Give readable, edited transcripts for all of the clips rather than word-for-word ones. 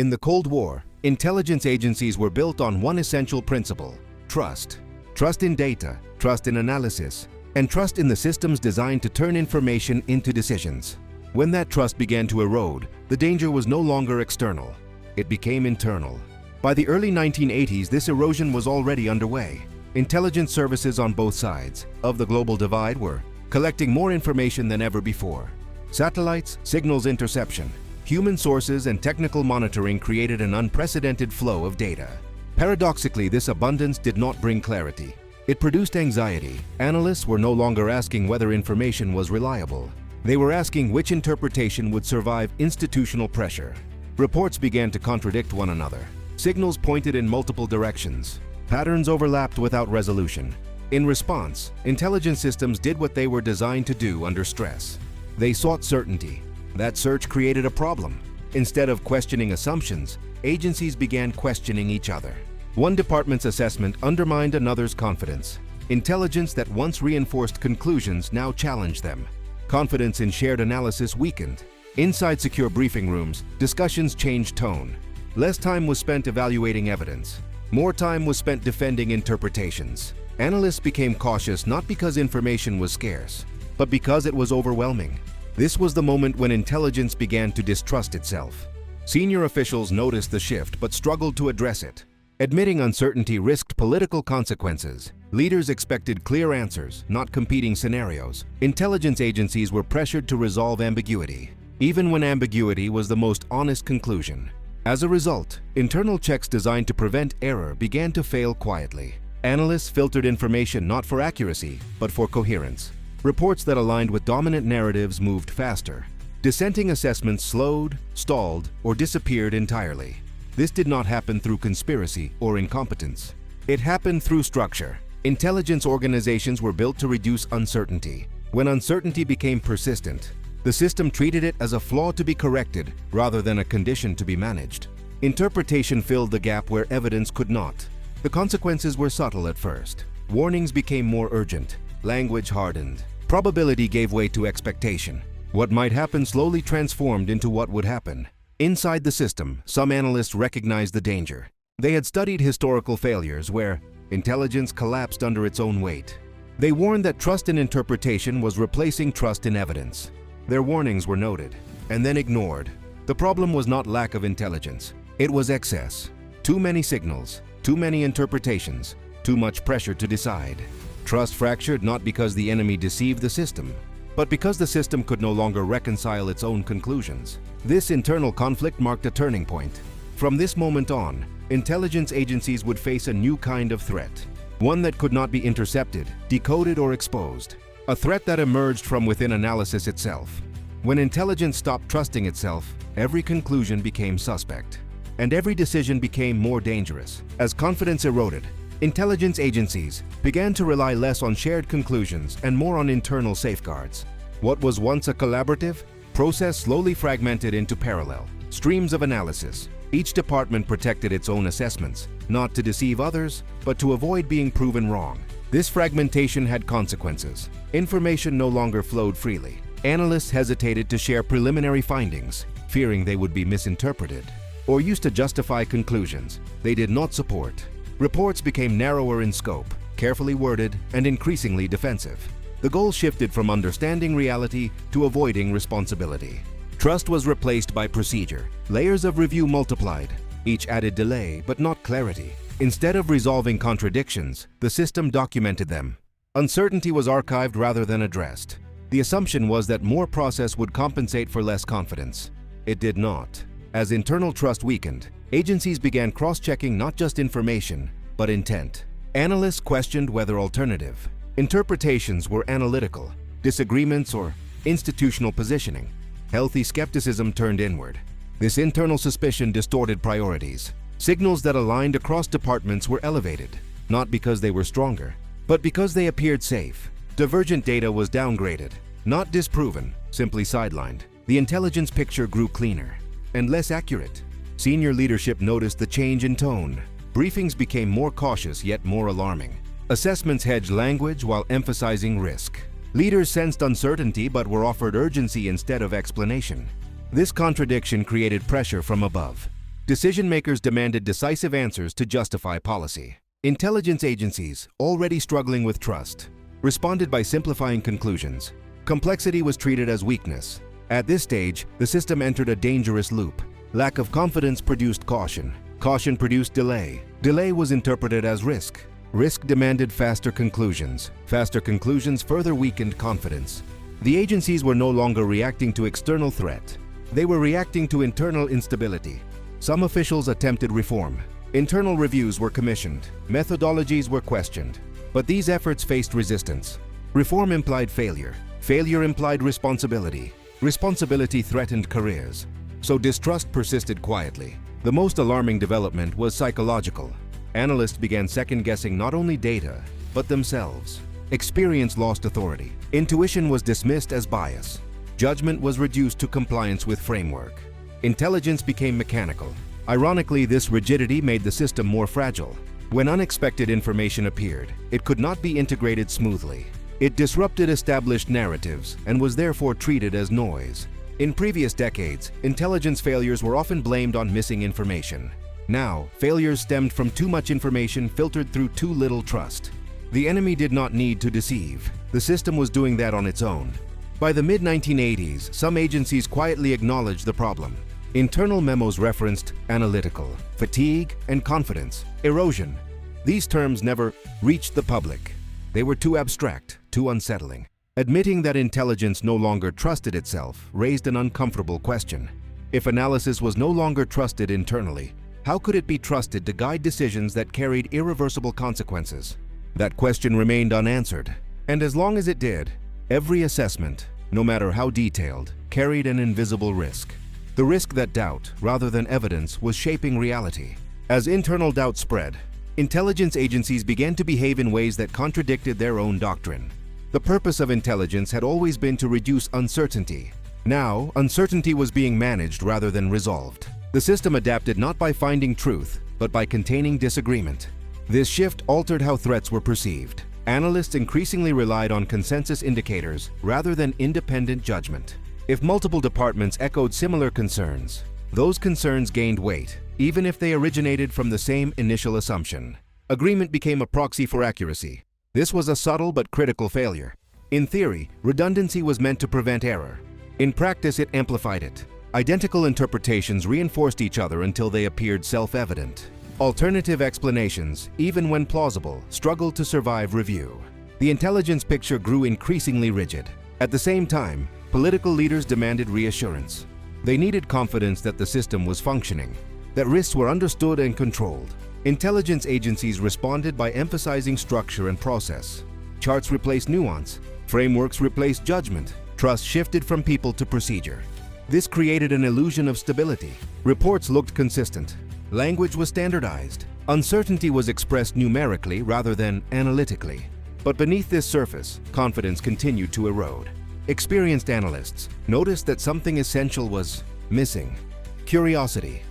In the Cold War, intelligence agencies were built on one essential principle: trust. Trust in data, trust in analysis, and trust in the systems designed to turn information into decisions. When that trust began to erode, the danger was no longer external. It became internal. By the early 1980s, this erosion was already underway. Intelligence services on both sides of the global divide were collecting more information than ever before. Satellites, signals interception, human sources, and technical monitoring created an unprecedented flow of data. Paradoxically, this abundance did not bring clarity. It produced anxiety. Analysts were no longer asking whether information was reliable. They were asking which interpretation would survive institutional pressure. Reports began to contradict one another. Signals pointed in multiple directions. Patterns overlapped without resolution. In response, intelligence systems did what they were designed to do under stress. They sought certainty. That search created a problem. Instead of questioning assumptions, agencies began questioning each other. One department's assessment undermined another's confidence. Intelligence that once reinforced conclusions now challenged them. Confidence in shared analysis weakened. Inside secure briefing rooms, discussions changed tone. Less time was spent evaluating evidence. More time was spent defending interpretations. Analysts became cautious not because information was scarce, but because it was overwhelming. This was the moment when intelligence began to distrust itself. Senior officials noticed the shift but struggled to address it. Admitting uncertainty risked political consequences. Leaders expected clear answers, not competing scenarios. Intelligence agencies were pressured to resolve ambiguity, even when ambiguity was the most honest conclusion. As a result, internal checks designed to prevent error began to fail quietly. Analysts filtered information not for accuracy, but for coherence. Reports that aligned with dominant narratives moved faster. Dissenting assessments slowed, stalled, or disappeared entirely. This did not happen through conspiracy or incompetence. It happened through structure. Intelligence organizations were built to reduce uncertainty. When uncertainty became persistent, the system treated it as a flaw to be corrected rather than a condition to be managed. Interpretation filled the gap where evidence could not. The consequences were subtle at first. Warnings became more urgent. Language hardened. Probability gave way to expectation. What might happen slowly transformed into what would happen. Inside the system, some analysts recognized the danger. They had studied historical failures where intelligence collapsed under its own weight. They warned that trust in interpretation was replacing trust in evidence. Their warnings were noted and then ignored. The problem was not lack of intelligence. It was excess. Too many signals, too many interpretations, too much pressure to decide. Trust fractured not because the enemy deceived the system, but because the system could no longer reconcile its own conclusions. This internal conflict marked a turning point. From this moment on, intelligence agencies would face a new kind of threat, one that could not be intercepted, decoded, or exposed. A threat that emerged from within analysis itself. When intelligence stopped trusting itself, every conclusion became suspect, and every decision became more dangerous. As confidence eroded, intelligence agencies began to rely less on shared conclusions and more on internal safeguards. What was once a collaborative process slowly fragmented into parallel streams of analysis. Each department protected its own assessments, not to deceive others, but to avoid being proven wrong. This fragmentation had consequences. Information no longer flowed freely. Analysts hesitated to share preliminary findings, fearing they would be misinterpreted, or used to justify conclusions they did not support. Reports became narrower in scope, carefully worded, and increasingly defensive. The goal shifted from understanding reality to avoiding responsibility. Trust was replaced by procedure. Layers of review multiplied. Each added delay, but not clarity. Instead of resolving contradictions, the system documented them. Uncertainty was archived rather than addressed. The assumption was that more process would compensate for less confidence. It did not. As internal trust weakened, agencies began cross-checking not just information, but intent. Analysts questioned whether alternative interpretations were analytical, disagreements, or institutional positioning. Healthy skepticism turned inward. This internal suspicion distorted priorities. Signals that aligned across departments were elevated, not because they were stronger, but because they appeared safe. Divergent data was downgraded, not disproven, simply sidelined. The intelligence picture grew cleaner and less accurate. Senior leadership noticed the change in tone. Briefings became more cautious yet more alarming. Assessments hedged language while emphasizing risk. Leaders sensed uncertainty but were offered urgency instead of explanation. This contradiction created pressure from above. Decision-makers demanded decisive answers to justify policy. Intelligence agencies, already struggling with trust, responded by simplifying conclusions. Complexity was treated as weakness. At this stage, the system entered a dangerous loop. Lack of confidence produced caution. Caution produced delay. Delay was interpreted as risk. Risk demanded faster conclusions. Faster conclusions further weakened confidence. The agencies were no longer reacting to external threat. They were reacting to internal instability. Some officials attempted reform. Internal reviews were commissioned. Methodologies were questioned. But these efforts faced resistance. Reform implied failure. Failure implied responsibility. Responsibility threatened careers. So distrust persisted quietly. The most alarming development was psychological. Analysts began second-guessing not only data, but themselves. Experience lost authority. Intuition was dismissed as bias. Judgment was reduced to compliance with framework. Intelligence became mechanical. Ironically, this rigidity made the system more fragile. When unexpected information appeared, it could not be integrated smoothly. It disrupted established narratives and was therefore treated as noise. In previous decades, intelligence failures were often blamed on missing information. Now, failures stemmed from too much information filtered through too little trust. The enemy did not need to deceive. The system was doing that on its own. By the mid-1980s, some agencies quietly acknowledged the problem. Internal memos referenced analytical, fatigue, and confidence, erosion. These terms never reached the public. They were too abstract, too unsettling. Admitting that intelligence no longer trusted itself raised an uncomfortable question. If analysis was no longer trusted internally, how could it be trusted to guide decisions that carried irreversible consequences? That question remained unanswered, and as long as it did, every assessment, no matter how detailed, carried an invisible risk. The risk that doubt, rather than evidence, was shaping reality. As internal doubt spread, intelligence agencies began to behave in ways that contradicted their own doctrine. The purpose of intelligence had always been to reduce uncertainty. Now, uncertainty was being managed rather than resolved. The system adapted not by finding truth, but by containing disagreement. This shift altered how threats were perceived. Analysts increasingly relied on consensus indicators rather than independent judgment. If multiple departments echoed similar concerns, those concerns gained weight, even if they originated from the same initial assumption. Agreement became a proxy for accuracy. This was a subtle but critical failure. In theory, redundancy was meant to prevent error. In practice, it amplified it. Identical interpretations reinforced each other until they appeared self-evident. Alternative explanations, even when plausible, struggled to survive review. The intelligence picture grew increasingly rigid. At the same time, political leaders demanded reassurance. They needed confidence that the system was functioning, that risks were understood and controlled. Intelligence agencies responded by emphasizing structure and process. Charts replaced nuance. Frameworks replaced judgment. Trust shifted from people to procedure. This created an illusion of stability. Reports looked consistent. Language was standardized. Uncertainty was expressed numerically rather than analytically. But beneath this surface, confidence continued to erode. Experienced analysts noticed that something essential was missing. Curiosity.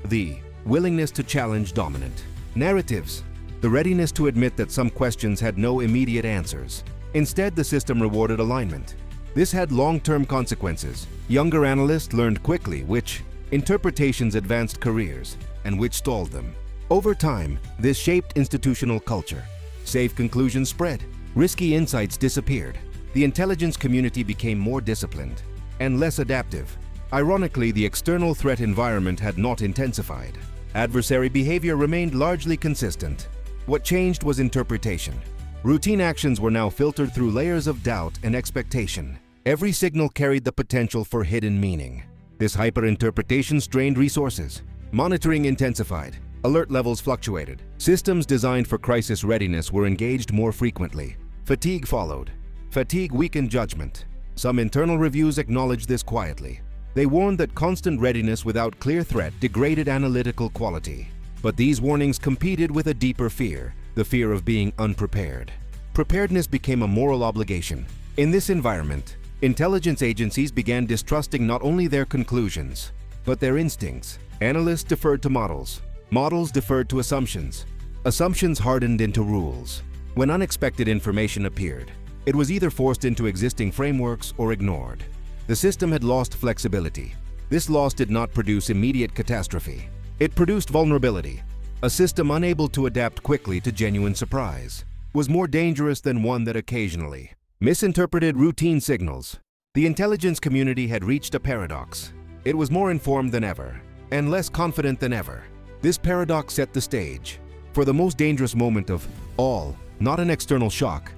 The willingness to challenge dominant narratives. The readiness to admit that some questions had no immediate answers. Instead, the system rewarded alignment. This had long-term consequences. Younger analysts learned quickly which interpretations advanced careers and which stalled them. Over time, this shaped institutional culture. Safe conclusions spread. Risky insights disappeared. The intelligence community became more disciplined and less adaptive. Ironically, the external threat environment had not intensified. Adversary behavior remained largely consistent. What changed was interpretation. Routine actions were now filtered through layers of doubt and expectation. Every signal carried the potential for hidden meaning. This hyperinterpretation strained resources. Monitoring intensified. Alert levels fluctuated. Systems designed for crisis readiness were engaged more frequently. Fatigue followed. Fatigue weakened judgment. Some internal reviews acknowledged this quietly. They warned that constant readiness without clear threat degraded analytical quality. But these warnings competed with a deeper fear, the fear of being unprepared. Preparedness became a moral obligation. In this environment, intelligence agencies began distrusting not only their conclusions, but their instincts. Analysts deferred to models. Models deferred to assumptions. Assumptions hardened into rules. When unexpected information appeared, it was either forced into existing frameworks or ignored. The system had lost flexibility. This loss did not produce immediate catastrophe. It produced vulnerability. A system unable to adapt quickly to genuine surprise was more dangerous than one that occasionally misinterpreted routine signals. The intelligence community had reached a paradox. It was more informed than ever and less confident than ever. This paradox set the stage for the most dangerous moment of all, not an external shock,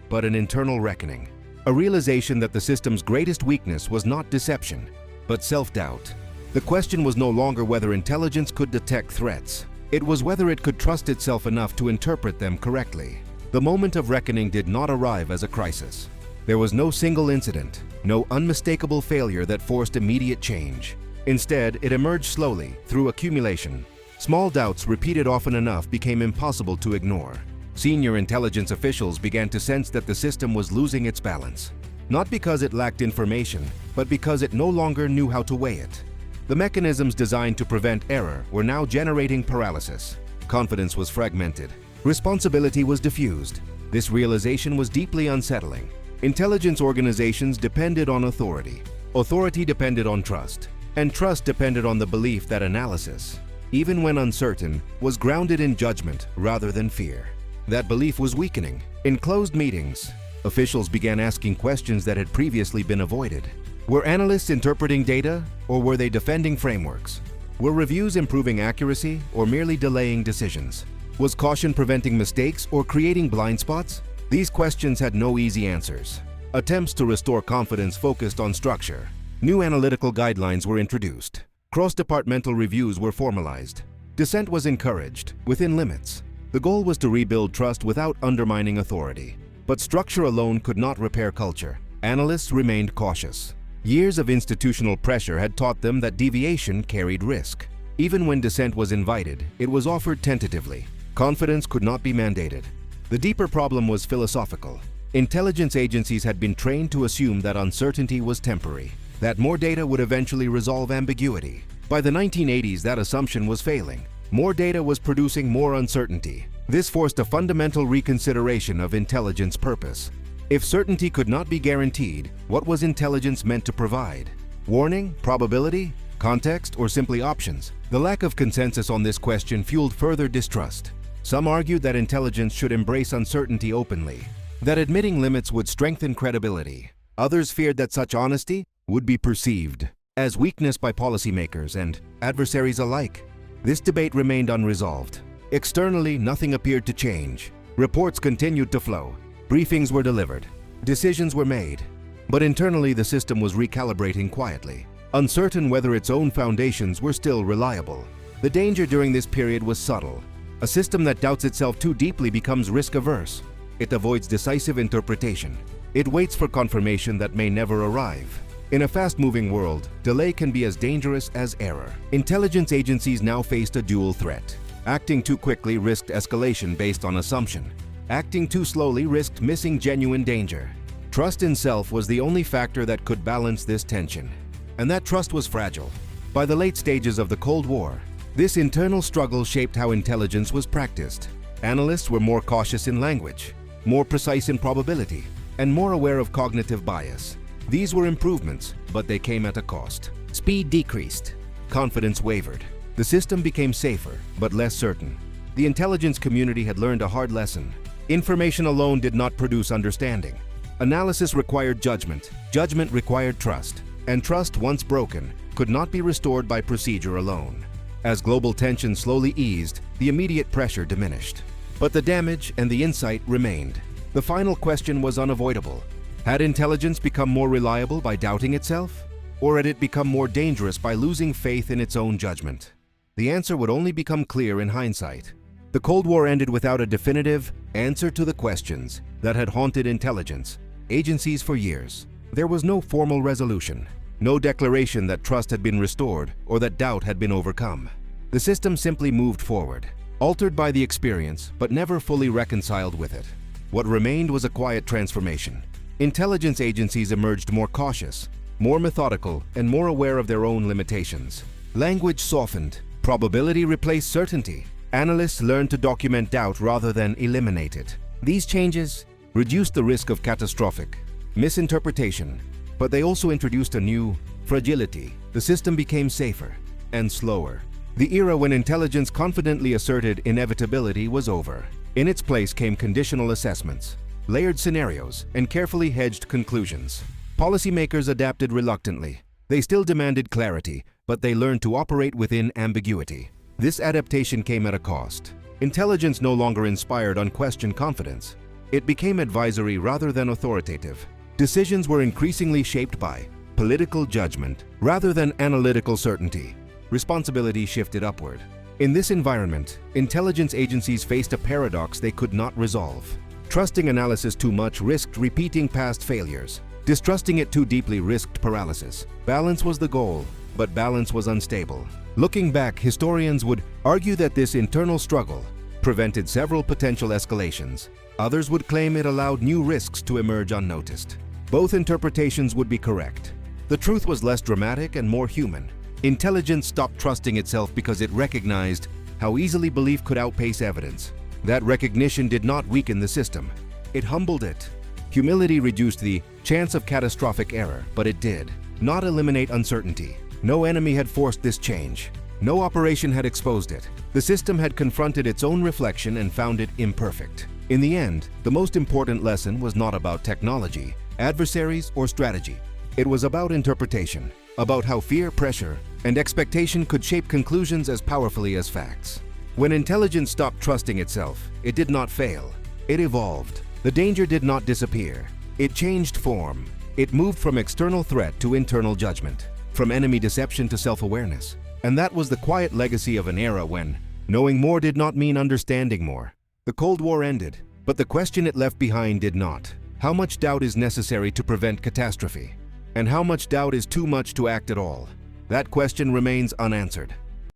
but an internal reckoning. A realization that the system's greatest weakness was not deception, but self-doubt. The question was no longer whether intelligence could detect threats. It was whether it could trust itself enough to interpret them correctly. The moment of reckoning did not arrive as a crisis. There was no single incident, no unmistakable failure that forced immediate change. Instead, it emerged slowly, through accumulation. Small doubts repeated often enough became impossible to ignore. Senior intelligence officials began to sense that the system was losing its balance. Not because it lacked information, but because it no longer knew how to weigh it. The mechanisms designed to prevent error were now generating paralysis. Confidence was fragmented. Responsibility was diffused. This realization was deeply unsettling. Intelligence organizations depended on authority. Authority depended on trust. And trust depended on the belief that analysis, even when uncertain, was grounded in judgment rather than fear. That belief was weakening. In closed meetings, officials began asking questions that had previously been avoided. Were analysts interpreting data, or were they defending frameworks? Were reviews improving accuracy, or merely delaying decisions? Was caution preventing mistakes, or creating blind spots? These questions had no easy answers. Attempts to restore confidence focused on structure. New analytical guidelines were introduced. Cross-departmental reviews were formalized. Dissent was encouraged, within limits. The goal was to rebuild trust without undermining authority. But structure alone could not repair culture. Analysts remained cautious. Years of institutional pressure had taught them that deviation carried risk. Even when dissent was invited, it was offered tentatively. Confidence could not be mandated. The deeper problem was philosophical. Intelligence agencies had been trained to assume that uncertainty was temporary, that more data would eventually resolve ambiguity. By the 1980s, that assumption was failing. More data was producing more uncertainty. This forced a fundamental reconsideration of intelligence purpose. If certainty could not be guaranteed, what was intelligence meant to provide? Warning, probability, context, or simply options? The lack of consensus on this question fueled further distrust. Some argued that intelligence should embrace uncertainty openly, that admitting limits would strengthen credibility. Others feared that such honesty would be perceived as weakness by policymakers and adversaries alike. This debate remained unresolved. Externally, nothing appeared to change. Reports continued to flow. Briefings were delivered. Decisions were made. But internally, the system was recalibrating quietly, uncertain whether its own foundations were still reliable. The danger during this period was subtle. A system that doubts itself too deeply becomes risk-averse. It avoids decisive interpretation. It waits for confirmation that may never arrive. In a fast-moving world, delay can be as dangerous as error. Intelligence agencies now faced a dual threat. Acting too quickly risked escalation based on assumption. Acting too slowly risked missing genuine danger. Trust in self was the only factor that could balance this tension. And that trust was fragile. By the late stages of the Cold War, this internal struggle shaped how intelligence was practiced. Analysts were more cautious in language, more precise in probability, and more aware of cognitive bias. These were improvements, but they came at a cost. Speed decreased. Confidence wavered. The system became safer, but less certain. The intelligence community had learned a hard lesson. Information alone did not produce understanding. Analysis required judgment. Judgment required trust. And trust, once broken, could not be restored by procedure alone. As global tension slowly eased, the immediate pressure diminished. But the damage and the insight remained. The final question was unavoidable. Had intelligence become more reliable by doubting itself? Or had it become more dangerous by losing faith in its own judgment? The answer would only become clear in hindsight. The Cold War ended without a definitive answer to the questions that had haunted intelligence agencies for years. There was no formal resolution, no declaration that trust had been restored or that doubt had been overcome. The system simply moved forward, altered by the experience, but never fully reconciled with it. What remained was a quiet transformation. Intelligence agencies emerged more cautious, more methodical, and more aware of their own limitations. Language softened. Probability replaced certainty. Analysts learned to document doubt rather than eliminate it. These changes reduced the risk of catastrophic misinterpretation, but they also introduced a new fragility. The system became safer and slower. The era when intelligence confidently asserted inevitability was over. In its place came conditional assessments, layered scenarios, and carefully hedged conclusions. Policymakers adapted reluctantly. They still demanded clarity, but they learned to operate within ambiguity. This adaptation came at a cost. Intelligence no longer inspired unquestioned confidence. It became advisory rather than authoritative. Decisions were increasingly shaped by political judgment rather than analytical certainty. Responsibility shifted upward. In this environment, intelligence agencies faced a paradox they could not resolve. Trusting analysis too much risked repeating past failures. Distrusting it too deeply risked paralysis. Balance was the goal, but balance was unstable. Looking back, historians would argue that this internal struggle prevented several potential escalations. Others would claim it allowed new risks to emerge unnoticed. Both interpretations would be correct. The truth was less dramatic and more human. Intelligence stopped trusting itself because it recognized how easily belief could outpace evidence. That recognition did not weaken the system. It humbled it. Humility reduced the chance of catastrophic error, but it did not eliminate uncertainty. No enemy had forced this change. No operation had exposed it. The system had confronted its own reflection and found it imperfect. In the end, the most important lesson was not about technology, adversaries, or strategy. It was about interpretation, about how fear, pressure, and expectation could shape conclusions as powerfully as facts. When intelligence stopped trusting itself, it did not fail. It evolved. The danger did not disappear. It changed form. It moved from external threat to internal judgment, from enemy deception to self-awareness. And that was the quiet legacy of an era when knowing more did not mean understanding more. The Cold War ended, but the question it left behind did not. How much doubt is necessary to prevent catastrophe? And how much doubt is too much to act at all? That question remains unanswered.